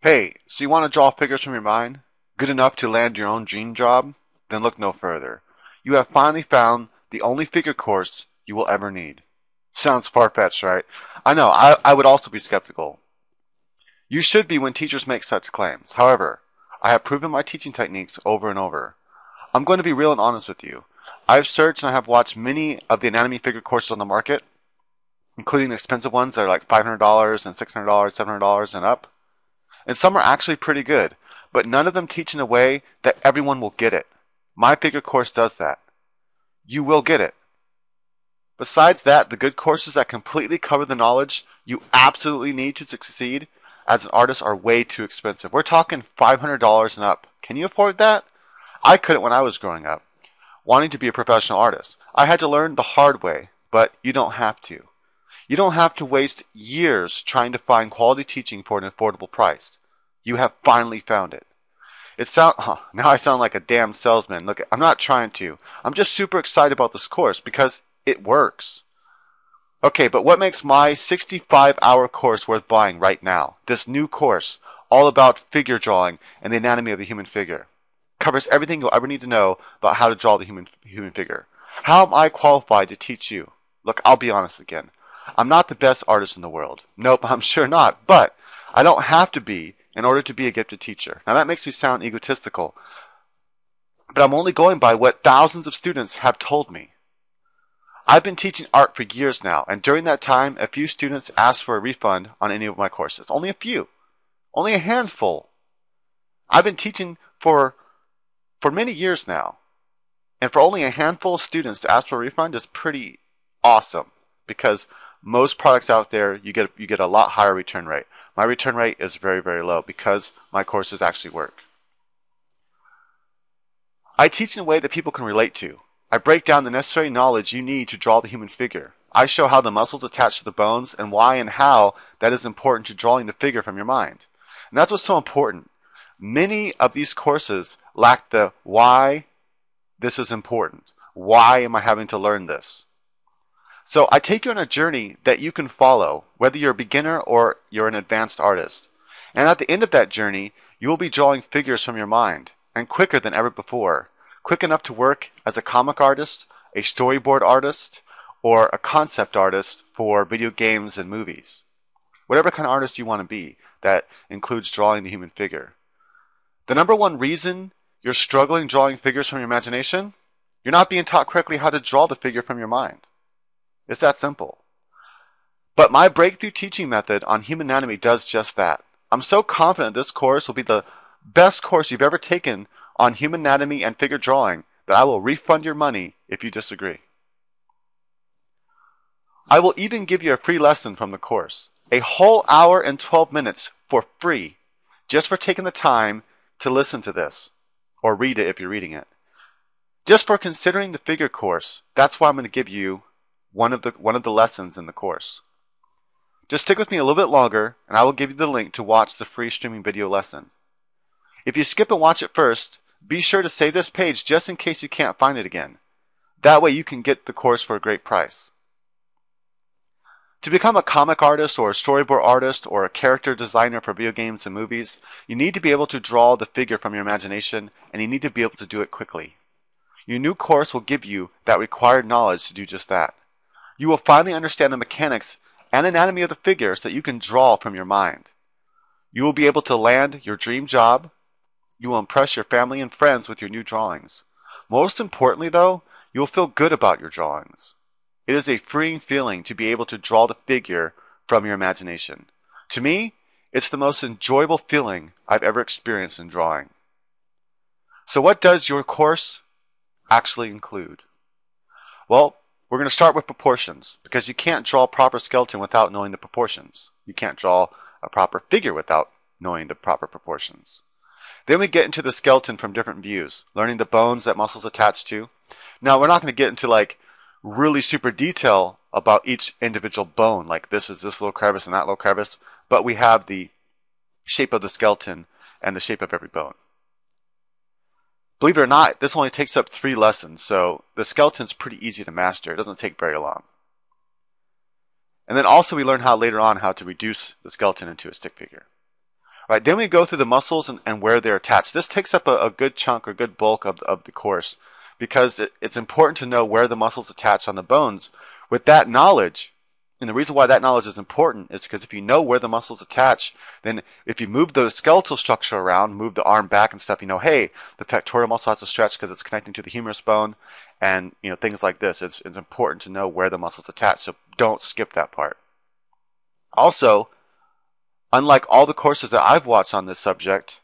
Hey, so you want to draw figures from your mind? Good enough to land your own dream job? Then look no further. You have finally found the only figure course you will ever need. Sounds far-fetched, right? I know, I would also be skeptical. You should be when teachers make such claims. However, I have proven my teaching techniques over and over. I'm going to be real and honest with you. I've searched and I have watched many of the anatomy figure courses on the market, including the expensive ones that are like $500 and $600, $700 and up. And some are actually pretty good, but none of them teach in a way that everyone will get it. My figure course does that. You will get it. Besides that, the good courses that completely cover the knowledge you absolutely need to succeed as an artist are way too expensive. We're talking $500 and up. Can you afford that? I couldn't when I was growing up, wanting to be a professional artist. I had to learn the hard way, but you don't have to. You don't have to waste years trying to find quality teaching for an affordable price. You have finally found it. Now I sound like a damn salesman. Look, I'm not trying to. I'm just super excited about this course because it works. Okay, but what makes my 65-hour course worth buying right now? This new course, all about figure drawing and the anatomy of the human figure. Covers everything you'll ever need to know about how to draw the human figure. How am I qualified to teach you? Look, I'll be honest again. I'm not the best artist in the world. Nope, I'm sure not. But I don't have to be in order to be a gifted teacher. Now that makes me sound egotistical, but I'm only going by what thousands of students have told me. I've been teaching art for years now, and during that time, a few students asked for a refund on any of my courses. Only a few. Only a handful. I've been teaching for many years now, and for only a handful of students to ask for a refund is pretty awesome because most products out there you get a lot higher return rate. My return rate is very, very low because my courses actually work. I teach in a way that people can relate to. I break down the necessary knowledge you need to draw the human figure. I show how the muscles attach to the bones and why and how that is important to drawing the figure from your mind. And that's what's so important. Many of these courses lack the why this is important. Why am I having to learn this? So I take you on a journey that you can follow, whether you're a beginner or you're an advanced artist. And at the end of that journey, you will be drawing figures from your mind, and quicker than ever before. Quick enough to work as a comic artist, a storyboard artist, or a concept artist for video games and movies. Whatever kind of artist you want to be, that includes drawing the human figure. The number one reason you're struggling drawing figures from your imagination? You're not being taught correctly how to draw the figure from your mind. It's that simple. But my breakthrough teaching method on human anatomy does just that. I'm so confident this course will be the best course you've ever taken on human anatomy and figure drawing that I will refund your money if you disagree. I will even give you a free lesson from the course. A whole hour and 12 minutes for free, just for taking the time to listen to this, or read it if you're reading it. Just for considering the figure course, that's why I'm going to give you one of the lessons in the course. Just stick with me a little bit longer, and I will give you the link to watch the free streaming video lesson. If you skip and watch it first, be sure to save this page just in case you can't find it again. That way you can get the course for a great price. To become a comic artist or a storyboard artist or a character designer for video games and movies, you need to be able to draw the figure from your imagination, and you need to be able to do it quickly. Your new course will give you that required knowledge to do just that. You will finally understand the mechanics and anatomy of the figures that you can draw from your mind. You will be able to land your dream job. You will impress your family and friends with your new drawings. Most importantly, though, you will feel good about your drawings. It is a freeing feeling to be able to draw the figure from your imagination. To me, it's the most enjoyable feeling I've ever experienced in drawing. So what does your course actually include? Well, we're going to start with proportions, because you can't draw a proper skeleton without knowing the proportions. You can't draw a proper figure without knowing the proper proportions. Then we get into the skeleton from different views, learning the bones that muscles attach to. Now, we're not going to get into really super detail about each individual bone, like this is this little crevice and that little crevice, but we have the shape of the skeleton and the shape of every bone. Believe it or not, this only takes up 3 lessons, so the skeleton's pretty easy to master. It doesn't take very long. And then also we learn later on how to reduce the skeleton into a stick figure. Right, then we go through the muscles and where they're attached. This takes up a good chunk or good bulk of the course because it's important to know where the muscles attach on the bones. With that knowledge, and the reason why that knowledge is important is because if you know where the muscles attach, then if you move the skeletal structure around, move the arm back and stuff, you know, hey, the pectoral muscle has to stretch because it's connecting to the humerus bone, and you know things like this. It's important to know where the muscles attach, so don't skip that part. Also, unlike all the courses that I've watched on this subject,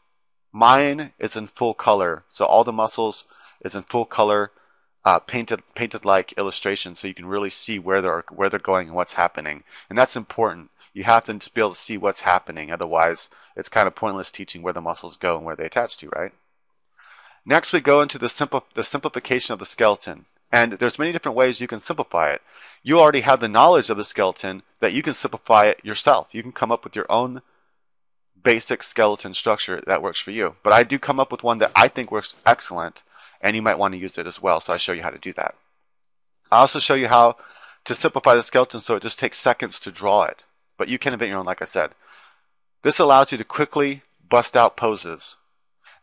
mine is in full color. So all the muscles is in full color, painted like illustration, so you can really see where they're going and what's happening. And that's important. You have to just be able to see what's happening. Otherwise, it's kind of pointless teaching where the muscles go and where they attach to, right? Next, we go into the simplification of the skeleton. And there's many different ways you can simplify it. You already have the knowledge of the skeleton that you can simplify it yourself. You can come up with your own basic skeleton structure that works for you. But I do come up with one that I think works excellent, and you might want to use it as well. So I show you how to do that. I also show you how to simplify the skeleton so it just takes seconds to draw it. But you can invent your own, like I said. This allows you to quickly bust out poses.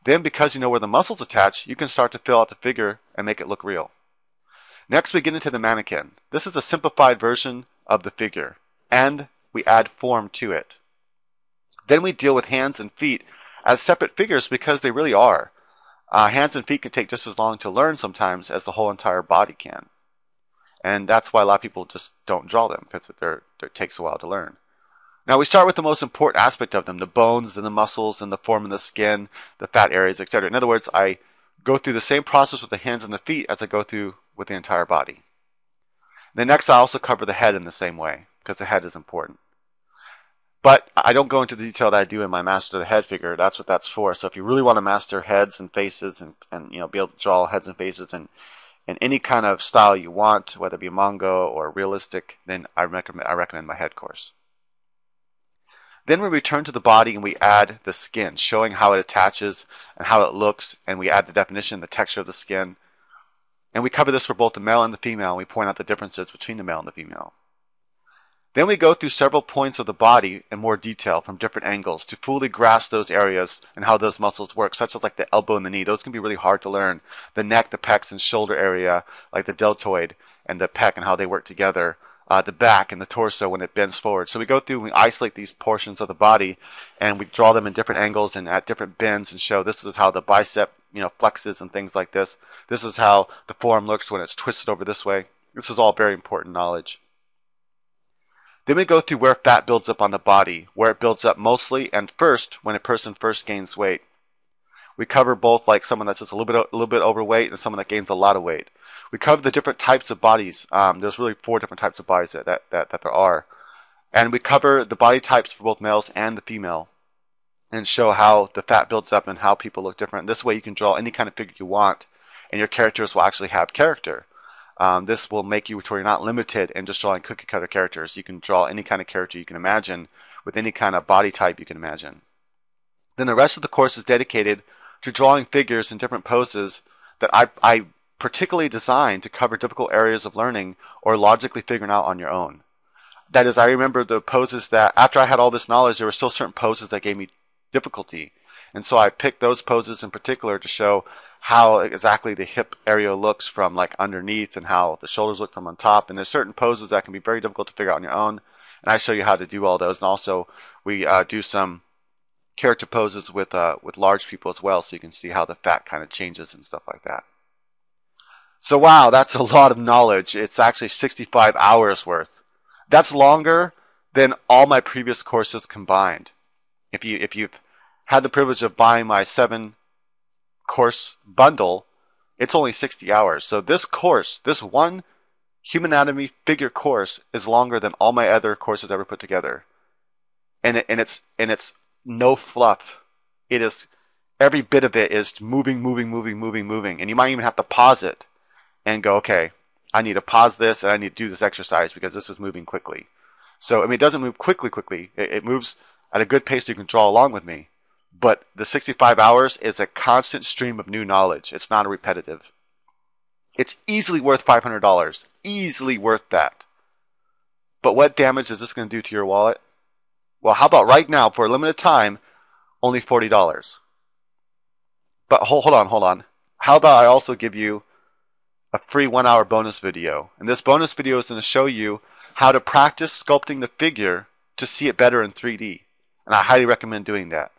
Then, because you know where the muscles attach, you can start to fill out the figure and make it look real. Next, we get into the mannequin. This is a simplified version of the figure, and we add form to it. Then we deal with hands and feet as separate figures because they really are. Hands and feet can take just as long to learn sometimes as the whole entire body can. And that's why a lot of people just don't draw them, because it takes a while to learn. Now we start with the most important aspect of them, the bones and the muscles and the form of the skin, the fat areas, etc. In other words, I go through the same process with the hands and the feet as I go through with the entire body. Then next I also cover the head in the same way, because the head is important. But I don't go into the detail that I do in my Master the Head figure. That's what that's for. So if you really want to master heads and faces and you know be able to draw heads and faces in any kind of style you want, whether it be manga or realistic, then I recommend my head course. Then we return to the body and we add the skin, showing how it attaches and how it looks, and we add the definition, the texture of the skin. And we cover this for both the male and the female, and we point out the differences between the male and the female. Then we go through several points of the body in more detail from different angles to fully grasp those areas and how those muscles work, such as like the elbow and the knee. Those can be really hard to learn. The neck, the pecs, and shoulder area, like the deltoid and the pec and how they work together. The back and the torso when it bends forward. So we go through and we isolate these portions of the body and we draw them in different angles and at different bends and show this is how the bicep flexes and things like this. This is how the forearm looks when it's twisted over this way. This is all very important knowledge. Then we go through where fat builds up on the body, where it builds up mostly and first when a person first gains weight. We cover both like someone that's just a little bit overweight and someone that gains a lot of weight. We cover the different types of bodies. There's really 4 different types of bodies that there are. And we cover the body types for both males and the female and show how the fat builds up and how people look different. This way you can draw any kind of figure you want and your characters will actually have character. This will make you to where you're not limited in just drawing cookie cutter characters. You can draw any kind of character you can imagine with any kind of body type you can imagine. Then the rest of the course is dedicated to drawing figures in different poses that I particularly designed to cover difficult areas of learning or logically figuring out on your own. That is, I remember the poses that, after I had all this knowledge, there were still certain poses that gave me difficulty. And so I picked those poses in particular to show how exactly the hip area looks from like underneath and how the shoulders look from on top. And there's certain poses that can be very difficult to figure out on your own. And I show you how to do all those. And also we do some character poses with large people as well, so you can see how the fat kind of changes and stuff like that. So wow, that's a lot of knowledge. It's actually 65 hours worth. That's longer than all my previous courses combined. If you've had the privilege of buying my 7-course bundle, it's only 60 hours. So this course, this one human anatomy figure course, is longer than all my other courses ever put together. And it's no fluff. It is, every bit of it is moving, and you might even have to pause it and go, okay, I need to pause this and I need to do this exercise because this is moving quickly. So, I mean, it doesn't move quickly. It moves at a good pace so you can draw along with me. But the 65 hours is a constant stream of new knowledge. It's not a repetitive. It's easily worth $500. Easily worth that. But what damage is this going to do to your wallet? Well, how about right now, for a limited time, only $40. But hold on. How about I also give you a free 1 hour bonus video? And this bonus video is going to show you how to practice sculpting the figure to see it better in 3D. And I highly recommend doing that.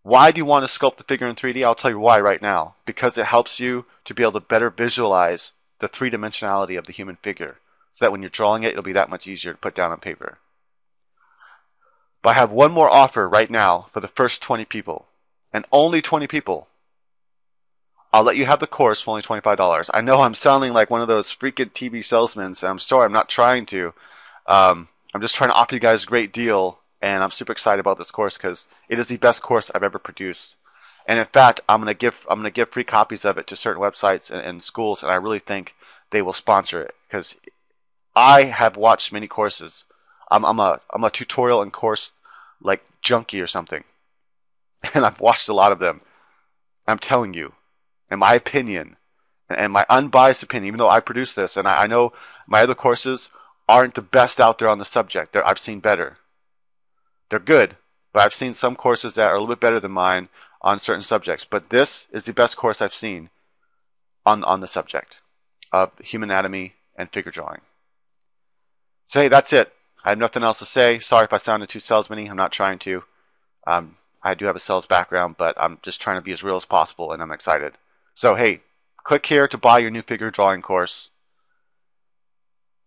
Why do you want to sculpt the figure in 3D? I'll tell you why right now. Because it helps you to be able to better visualize the three-dimensionality of the human figure, so that when you're drawing it, it'll be that much easier to put down on paper. But I have one more offer right now for the first 20 people, and only 20 people. I'll let you have the course for only $25. I know I'm sounding like one of those freaking TV salesmen, and I'm sorry, I'm not trying to. I'm just trying to offer you guys a great deal, and I'm super excited about this course because it is the best course I've ever produced. And in fact, I'm gonna give free copies of it to certain websites and schools, and I really think they will sponsor it because I have watched many courses. I'm a tutorial and course like junkie or something, and I've watched a lot of them. I'm telling you, in my opinion, and my unbiased opinion, even though I produce this, and I know my other courses aren't the best out there on the subject. I've seen better. They're good, but I've seen some courses that are a little bit better than mine on certain subjects. But this is the best course I've seen on the subject of human anatomy and figure drawing. So hey, that's it. I have nothing else to say. Sorry if I sounded too salesman-y. I'm not trying to. I do have a sales background, but I'm just trying to be as real as possible, and I'm excited. So hey, click here to buy your new figure drawing course.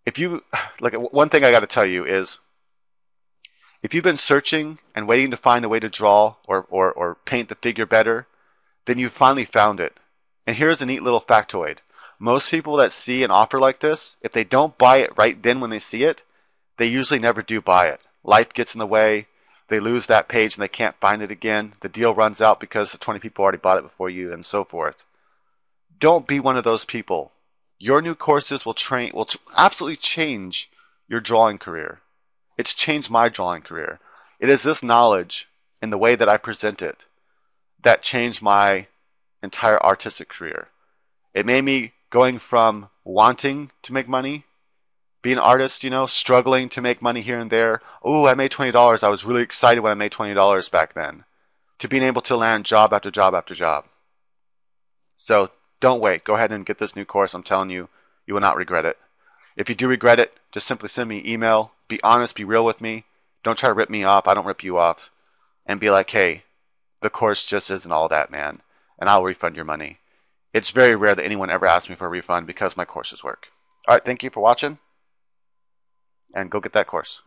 If you like, one thing I got to tell you is, if you've been searching and waiting to find a way to draw or paint the figure better, then you finally found it. And here's a neat little factoid. Most people that see an offer like this, if they don't buy it right then when they see it, they usually never do buy it. Life gets in the way. They lose that page and they can't find it again. The deal runs out because 20 people already bought it before you, and so forth. Don't be one of those people. Your new courses will absolutely change your drawing career. It's changed my drawing career. It is this knowledge and the way that I present it that changed my entire artistic career. It made me going from wanting to make money, being an artist, struggling to make money here and there. Oh, I made $20. I was really excited when I made $20 back then. To being able to land job after job after job. So don't wait. Go ahead and get this new course. I'm telling you, you will not regret it. If you do regret it, just simply send me an email. Be honest, be real with me. Don't try to rip me off. I don't rip you off. And be like, hey, the course just isn't all that, man. And I'll refund your money. It's very rare that anyone ever asks me for a refund because my courses work. All right, thank you for watching. And go get that course.